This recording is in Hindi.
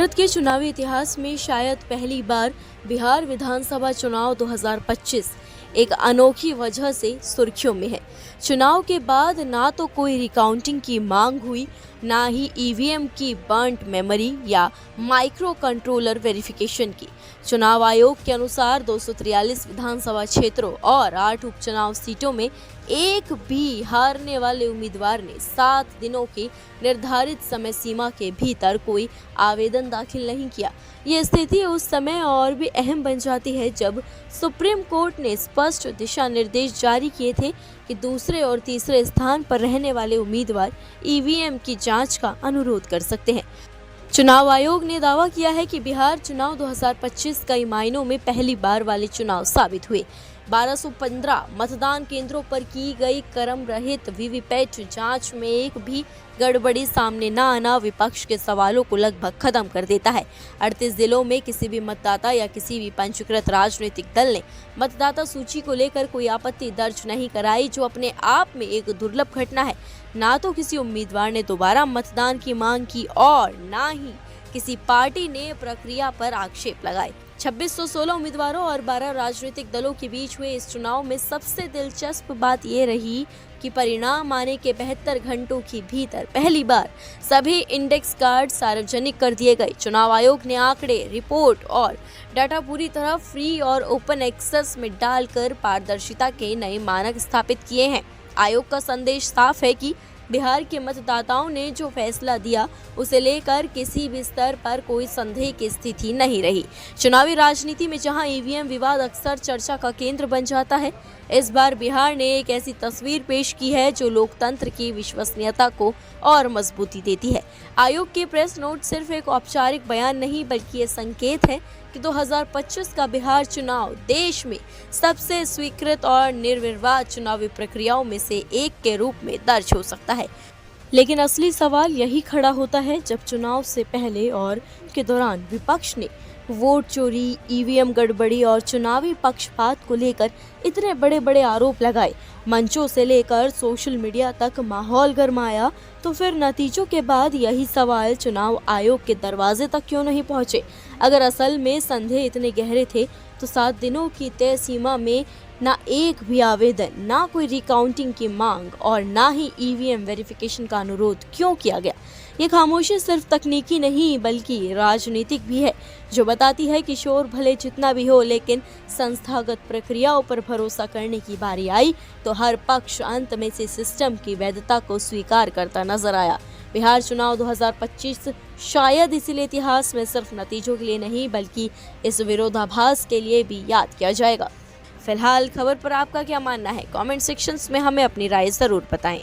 भारत के चुनावी इतिहास में शायद पहली बार बिहार विधानसभा चुनाव 2025 एक अनोखी वजह से सुर्खियों में है। चुनाव के बाद ना तो कोई रिकाउंटिंग की मांग हुई, ना ही ईवीएम की बर्न्ट मेमोरी या माइक्रो कंट्रोलर वेरिफिकेशन की। चुनाव आयोग के अनुसार 243 विधानसभा क्षेत्रों और 8 उपचुनाव सीटों में एक भी हारने वाले उम्मीदवार ने 7 दिनों की निर्धारित समय सीमा के भीतर कोई आवेदन दाखिल नहीं किया। ये स्थिति उस समय और भी अहम बन जाती है जब सुप्रीम कोर्ट ने स्पष्ट दिशा निर्देश जारी किए थे कि दूसरे और तीसरे स्थान पर रहने वाले उम्मीदवार ईवीएम की जांच का अनुरोध कर सकते हैं। चुनाव आयोग ने दावा किया है कि बिहार चुनाव 2025 कई मायनों में पहली बार वाले चुनाव साबित हुए। 1215 मतदान केंद्रों पर की गई क्रम रहित वीवीपैट जांच में एक भी गड़बड़ी सामने न आना विपक्ष के सवालों को लगभग खत्म कर देता है। 38 जिलों में किसी भी मतदाता या किसी भी पंजीकृत राजनीतिक दल ने मतदाता सूची को लेकर कोई आपत्ति दर्ज नहीं कराई, जो अपने आप में एक दुर्लभ घटना है। ना तो किसी उम्मीदवार ने दोबारा मतदान की मांग की और ना ही किसी पार्टी ने प्रक्रिया पर आक्षेप लगाए। 2616 उम्मीदवारों और 12 राजनीतिक दलों के बीच हुए इस चुनाव में सबसे दिलचस्प बात ये रही कि परिणाम आने के 72 घंटों के भीतर पहली बार सभी इंडेक्स कार्ड सार्वजनिक कर दिए गए। चुनाव आयोग ने आंकड़े, रिपोर्ट और डाटा पूरी तरह फ्री और ओपन एक्सेस में डालकर पारदर्शिता के नए मानक स्थापित किए हैं। आयोग का संदेश साफ है कि बिहार के मतदाताओं ने जो फैसला दिया उसे लेकर किसी भी स्तर पर कोई संदेह की स्थिति नहीं रही। चुनावी राजनीति में जहां ईवीएम विवाद अक्सर चर्चा का केंद्र बन जाता है, इस बार बिहार ने एक ऐसी तस्वीर पेश की है जो लोकतंत्र की विश्वसनीयता को और मजबूती देती है। आयोग के प्रेस नोट सिर्फ एक औपचारिक बयान नहीं बल्कि ये संकेत है कि 2025 का बिहार चुनाव देश में सबसे स्वीकृत और निर्विवाद चुनावी प्रक्रियाओं में से एक के रूप में दर्ज हो सकता है। लेकिन असली सवाल यही खड़ा होता है जब चुनाव से पहले और के दौरान विपक्ष ने वोट चोरी, ईवीएम गड़बड़ी और चुनावी पक्षपात को लेकर इतने बड़े बड़े आरोप लगाए। मंचों से लेकर सोशल मीडिया तक माहौल गरमाया, तो फिर नतीजों के बाद यही सवाल चुनाव आयोग के दरवाजे तक क्यों नहीं पहुंचे? अगर असल में संदेह इतने गहरे थे तो 7 दिनों की तय सीमा में ना एक भी आवेदन, ना कोई रिकाउंटिंग की मांग और ना ही ईवीएम वेरिफिकेशन का अनुरोध क्यों किया गया? ये खामोशी सिर्फ तकनीकी नहीं बल्कि राजनीतिक भी है, जो बताती है कि शोर भले जितना भी हो, लेकिन संस्थागत प्रक्रियाओं पर भरोसा करने की बारी आई तो हर पक्ष अंत में से सिस्टम की वैधता को स्वीकार करता नजर आया। बिहार चुनाव 2025 शायद इसीलिए इतिहास में सिर्फ नतीजों के लिए नहीं बल्कि इस विरोधाभास के लिए भी याद किया जाएगा। फिलहाल खबर पर आपका क्या मानना है? कमेंट सेक्शंस में हमें अपनी राय जरूर बताएं।